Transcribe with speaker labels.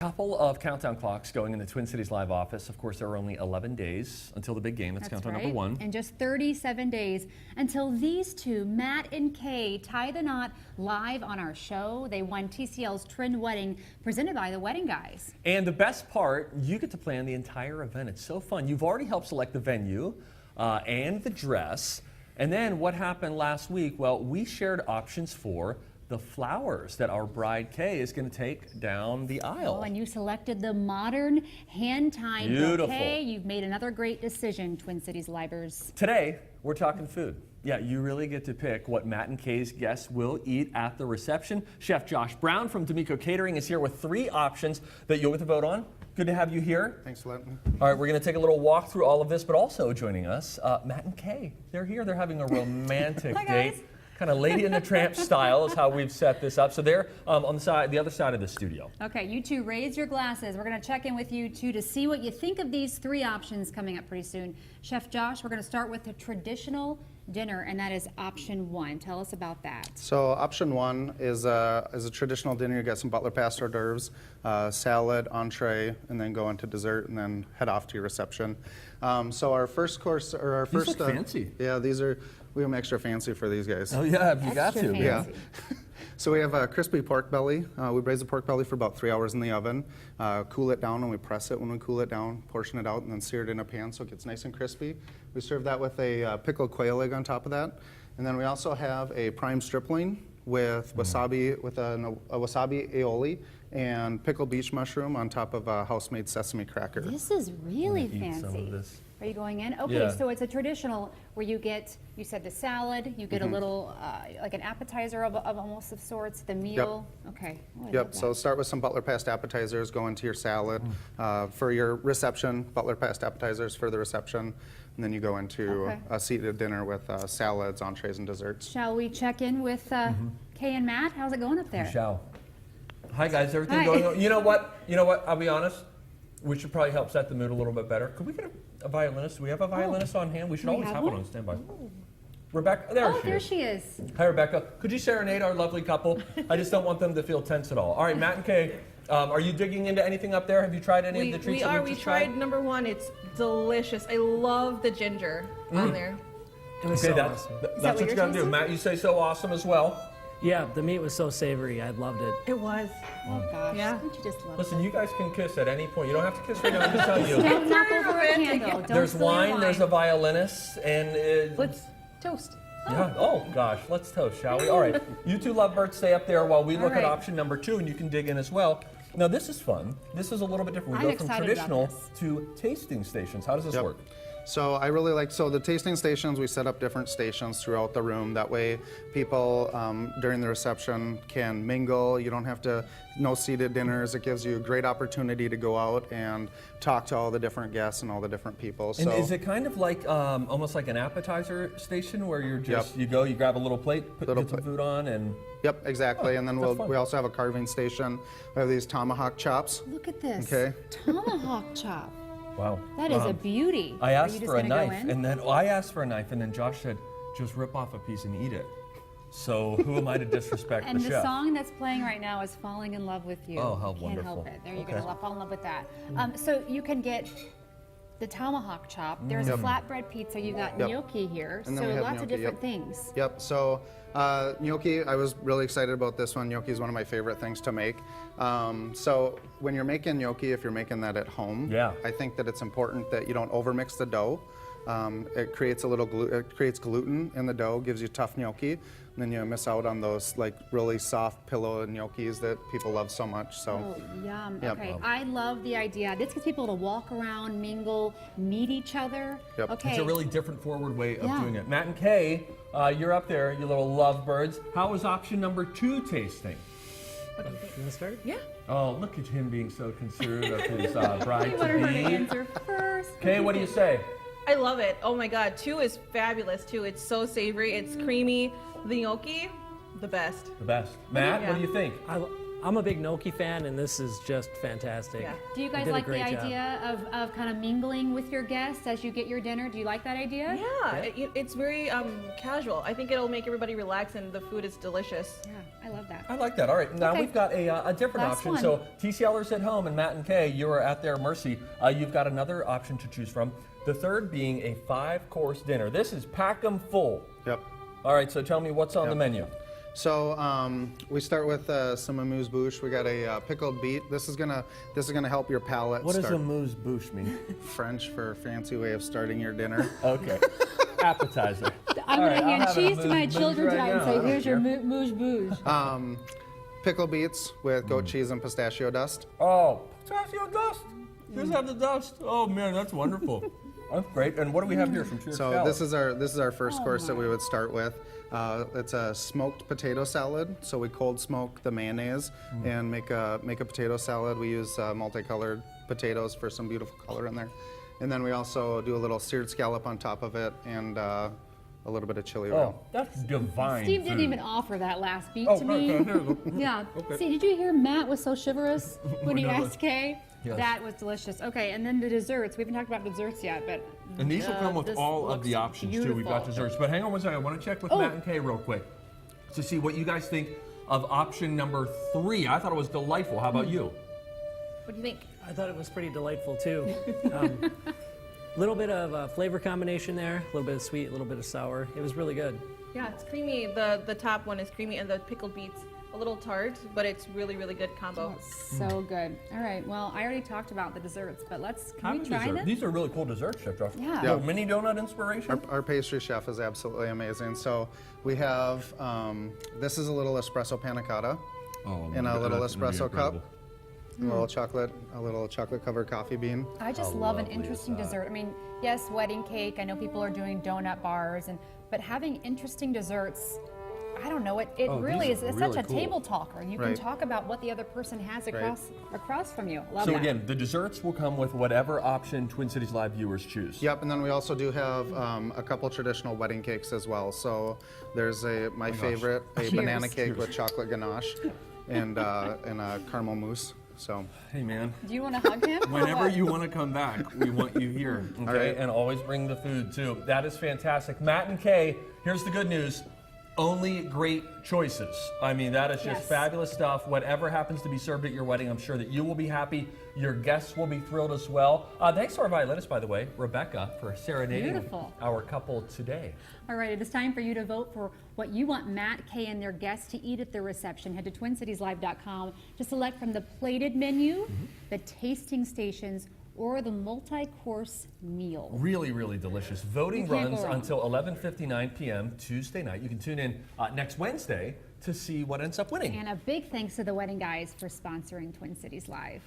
Speaker 1: couple of countdown clocks going in the Twin Cities Live office. Of course, there are only 11 days until the big game. That's countdown number 1.
Speaker 2: And just 37 days until these two, Matt and Kay, tie the knot live on our show. They won TCL's Trend Wedding, presented by the Wedding Guys.
Speaker 1: And the best part, you get to plan the entire event. It's so fun. You've already helped select the venue and the dress. And then what happened last week? Well, we shared options for the flowers that our bride Kay is going to take down the aisle.
Speaker 2: Oh, and you selected the modern hand-tied bouquet. You've made another great decision, Twin Cities Libers.
Speaker 1: Today, we're talking food. Yeah, you really get to pick what Matt and Kay's guests will eat at the reception. Chef Josh Brown from D'Amico Catering is here with 3 options that you'll get to vote on. Good to have you here.
Speaker 3: Thanks for letting me.
Speaker 1: All right, we're going to take a little walk through all of this, but also joining us, Matt and Kay. They're here. They're having a romantic date. Kind of Lady and the Tramp style is how we've set this up. So they're on the other side of the studio.
Speaker 2: Okay, you two raise your glasses. We're going to check in with you two to see what you think of these 3 options coming up pretty soon. Chef Josh, we're going to start with the traditional dinner, and that is option 1. Tell us about that.
Speaker 3: So option 1 is a traditional dinner. You get some Butler Pass hors d'oeuvres, salad, entree, and then go into dessert, and then head off to your reception. So our first course, or our
Speaker 1: These
Speaker 3: first,
Speaker 1: look fancy.
Speaker 3: Yeah, we have them extra fancy for these guys.
Speaker 1: Oh yeah, you got to.
Speaker 2: Fancy.
Speaker 3: Yeah. So we have a crispy pork belly. We braise the pork belly for about 3 hours in the oven, cool it down, and we press it when we cool it down, portion it out, and then sear it in a pan so it gets nice and crispy. We serve that with a pickled quail egg on top of that. And then we also have a prime stripling with wasabi, with a wasabi aioli and pickled beach mushroom on top of a house-made sesame cracker.
Speaker 2: This is really fancy.
Speaker 1: Some of this.
Speaker 2: Are you going in? Okay,
Speaker 1: Yeah.
Speaker 2: so it's a traditional where you get, you said the salad, you get a little, like an appetizer of almost of sorts, the meal. Okay. Oh, I love
Speaker 3: So
Speaker 2: that.
Speaker 3: start with some Butler Pass appetizers, go into your salad. For your reception, Butler Pass appetizers for the reception, and then you go into a seated dinner with salads, entrees, and desserts.
Speaker 2: Shall we check in with Kay and Matt? How's it going up there?
Speaker 1: Shall. Hi guys, everything
Speaker 2: Hi.
Speaker 1: going on? You know what? I'll be honest. We should probably help set the mood a little bit better. Could we get a violinist? Do we have a violinist on hand? We should always have one on standby. Rebecca, there she is. Hi Rebecca. Could you serenade our lovely couple? I just don't want them to feel tense at all. All right, Matt and Kay, are you digging into anything up there? Have you tried any of the treats that we just tried?
Speaker 4: We tried number 1. It's delicious. I love the ginger on there.
Speaker 5: It was
Speaker 1: Okay,
Speaker 5: so
Speaker 1: that's
Speaker 5: awesome.
Speaker 1: what you gotta do. Matt, you say so awesome as well.
Speaker 5: Yeah, the meat was so savory. I loved it.
Speaker 4: It was.
Speaker 2: Oh gosh,
Speaker 4: Yeah.
Speaker 2: don't you just love
Speaker 1: Listen, you guys can kiss at any point. You don't have to kiss right now. I'm just telling you.
Speaker 2: Don't knock over a
Speaker 4: romantic.
Speaker 2: candle. Don't
Speaker 1: There's
Speaker 2: spill your
Speaker 1: wine, there's a violinist, and
Speaker 4: Let's toast.
Speaker 1: yeah. Oh gosh, let's toast, shall we? All right, you two lovebirds stay up there while we look at
Speaker 2: right.
Speaker 1: option number 2, and you can dig in as well. Now this is fun. This is a little bit different. We
Speaker 2: I'm
Speaker 1: go from
Speaker 2: excited about
Speaker 1: traditional
Speaker 2: this.
Speaker 1: to tasting stations. How does this work?
Speaker 3: So I really like, so the tasting stations, we set up different stations throughout the room. That way people during the reception can mingle. You don't have to, no seated dinners. It gives you a great opportunity to go out and talk to all the different guests and all the different people.
Speaker 1: And
Speaker 3: So
Speaker 1: is it kind of like, almost like an appetizer station where you're just, you go, you grab a little plate, get some food on, and...
Speaker 3: Yep, exactly. And then
Speaker 1: that's fun.
Speaker 3: we also have a carving station. We have these tomahawk chops.
Speaker 2: Look at this.
Speaker 3: Okay.
Speaker 2: Tomahawk chop.
Speaker 1: Wow.
Speaker 2: That is a beauty.
Speaker 1: I
Speaker 2: Are
Speaker 1: asked
Speaker 2: you just
Speaker 1: for a
Speaker 2: gonna go
Speaker 1: knife,
Speaker 2: in?
Speaker 1: and then I asked for a knife, and then Josh said, "Just rip off a piece and eat it." So who am I to disrespect
Speaker 2: And
Speaker 1: the
Speaker 2: the
Speaker 1: chef?
Speaker 2: song that's playing right now is "Falling in Love with You."
Speaker 1: Oh, how
Speaker 2: Can't
Speaker 1: wonderful.
Speaker 2: help it. There you
Speaker 1: Okay.
Speaker 2: go. Fall in love with that. So you can get the tomahawk chop. There's a flatbread pizza. You've got gnocchi here.
Speaker 3: And then
Speaker 2: So
Speaker 3: we have
Speaker 2: lots of
Speaker 3: gnocchi,
Speaker 2: different things.
Speaker 3: Yep, so gnocchi, I was really excited about this one. Gnocchi is one of my favorite things to make. So when you're making gnocchi, if you're making that at home, I think that it's important that you don't overmix the dough. It creates it creates gluten in the dough, gives you tough gnocchi, and then you miss out on those like really soft pillow gnocchis that people love so much. So.
Speaker 2: Oh, yum.
Speaker 3: Yep.
Speaker 2: Okay, I love the idea. This gets people to walk around, mingle, meet each other.
Speaker 3: Yep.
Speaker 2: Okay.
Speaker 1: It's a really different forward way of doing it. Matt and Kay, you're up there, you little lovebirds. How was option number 2 tasting?
Speaker 5: You want to start?
Speaker 4: Yeah.
Speaker 1: Oh, look at him being so considerate of his
Speaker 2: I wanted her to
Speaker 1: bride-to-be.
Speaker 2: answer first.
Speaker 1: Kay, what do you say?
Speaker 4: I love it. Oh my God. 2 is fabulous too. It's so savory. It's creamy. The gnocchi, the best.
Speaker 1: The best. Matt, what do you think?
Speaker 5: I I'm a big gnocchi fan, and this is just fantastic.
Speaker 4: Yeah.
Speaker 2: Do you
Speaker 5: They
Speaker 2: guys
Speaker 5: did a
Speaker 2: like the
Speaker 5: great job.
Speaker 2: idea of kind of mingling with your guests as you get your dinner? Do you like that idea?
Speaker 4: Yeah, it's very casual. I think it'll make everybody relax, and the food is delicious.
Speaker 2: Yeah, I love that.
Speaker 1: I like that. All right, now
Speaker 2: Okay.
Speaker 1: we've got a different
Speaker 2: Last
Speaker 1: option.
Speaker 2: one.
Speaker 1: So TCLers at home and Matt and Kay, you are at their mercy. You've got another option to choose from. The third being a 5-course dinner. This is pack 'em full.
Speaker 3: Yep.
Speaker 1: All right, so tell me what's on the menu.
Speaker 3: So we start with some amuse-bouche. We got a pickled beet. This is gonna help your palate.
Speaker 1: What does
Speaker 3: start.
Speaker 1: amuse-bouche mean?
Speaker 3: French for fancy way of starting your dinner.
Speaker 1: Okay, appetizer.
Speaker 2: I'm
Speaker 1: All
Speaker 2: going
Speaker 1: right,
Speaker 2: to
Speaker 1: I'll
Speaker 2: hand
Speaker 1: have a
Speaker 2: cheese to my
Speaker 1: amuse-bouche
Speaker 2: children
Speaker 1: right
Speaker 2: tonight and
Speaker 1: now. I
Speaker 2: say,
Speaker 1: don't
Speaker 2: here's your
Speaker 1: care.
Speaker 2: mouche bouge.
Speaker 3: Pickled beets with goat cheese and pistachio dust.
Speaker 1: Oh, pistachio dust. Just have the dust. Oh man, that's wonderful. That's great. And what do we have here from Cheers
Speaker 3: So
Speaker 1: Salad?
Speaker 3: this is our first course that we would start with. It's a smoked potato salad. So we cold smoke the mayonnaise and make a potato salad. We use multicolored potatoes for some beautiful color in there, and then we also do a little seared scallop on top of it and a little bit of chili
Speaker 1: Oh,
Speaker 3: oil.
Speaker 1: that's divine.
Speaker 2: Steve didn't
Speaker 1: food.
Speaker 2: even offer that last beat
Speaker 1: Oh,
Speaker 2: to
Speaker 1: no,
Speaker 2: me.
Speaker 1: no, no.
Speaker 2: Yeah.
Speaker 1: Okay.
Speaker 2: See, did you hear Matt was so chivalrous when he
Speaker 1: No, no.
Speaker 2: asked Kay?
Speaker 1: Yes.
Speaker 2: That was delicious. Okay, and then the desserts. We haven't talked about desserts yet, but
Speaker 1: And these will come with
Speaker 2: this
Speaker 1: all of
Speaker 2: looks
Speaker 1: the options too. We've got
Speaker 2: beautiful.
Speaker 1: desserts. But hang on one second. I want to check with
Speaker 2: Oh.
Speaker 1: Matt and Kay real quick to see what you guys think of option number 3. I thought it was delightful. How about you?
Speaker 4: What do you think?
Speaker 5: I thought it was pretty delightful too. Little bit of flavor combination there, a little bit of sweet, a little bit of sour. It was really good.
Speaker 4: Yeah, it's creamy. The top one is creamy, and the pickled beets a little tart, but it's really, really good combo.
Speaker 2: So good. All right. Well, I already talked about the desserts, but can
Speaker 1: Have
Speaker 2: we
Speaker 1: a
Speaker 2: try
Speaker 1: dessert.
Speaker 2: them?
Speaker 1: These are really cool desserts, Chef Josh.
Speaker 2: Yeah.
Speaker 1: Little mini donut inspiration.
Speaker 3: Our pastry chef is absolutely amazing. So we have this is a little espresso panna cotta
Speaker 1: Oh,
Speaker 3: in a little
Speaker 1: that's gonna be
Speaker 3: espresso cup.
Speaker 1: incredible.
Speaker 3: A little chocolate covered coffee bean.
Speaker 2: I just
Speaker 1: How
Speaker 2: love an
Speaker 1: lovely is
Speaker 2: interesting
Speaker 1: that?
Speaker 2: dessert. I mean, yes, wedding cake. I know people are doing donut bars, but having interesting desserts, I don't know. It
Speaker 1: Oh,
Speaker 2: really
Speaker 1: these
Speaker 2: is.
Speaker 1: are
Speaker 2: It's
Speaker 1: really
Speaker 2: such a
Speaker 1: cool.
Speaker 2: table talker. You can
Speaker 3: Right.
Speaker 2: talk about what the other person has across from you. Love
Speaker 1: So
Speaker 2: that.
Speaker 1: again, the desserts will come with whatever option Twin Cities Live viewers choose.
Speaker 3: Yep, and then we also do have a couple traditional wedding cakes as well. So there's my favorite, a
Speaker 2: Cheers.
Speaker 3: banana cake with chocolate ganache and a caramel mousse. So
Speaker 1: Hey man,
Speaker 2: Do you want to hug him? or
Speaker 1: whenever
Speaker 2: what?
Speaker 1: you want to come back, we want you here. Okay,
Speaker 3: right.
Speaker 1: and always bring the food too. That is fantastic. Matt and Kay, here's the good news. Only great choices. I mean, that is just
Speaker 2: Yes.
Speaker 1: fabulous stuff. Whatever happens to be served at your wedding, I'm sure that you will be happy. Your guests will be thrilled as well. Thanks to our violinist, by the way, Rebecca, for serenading
Speaker 2: Beautiful.
Speaker 1: our couple today.
Speaker 2: All right, it is time for you to vote for what you want Matt, Kay, and their guests to eat at their reception. Head to TwinCitiesLive.com to select from the plated menu, the tasting stations, or the multi-course meal.
Speaker 1: Really, really delicious. Voting
Speaker 2: You can't
Speaker 1: runs
Speaker 2: go wrong.
Speaker 1: until 11:59 p.m. Tuesday night. You can tune in next Wednesday to see what ends up winning.
Speaker 2: And a big thanks to the Wedding Guys for sponsoring Twin Cities Live.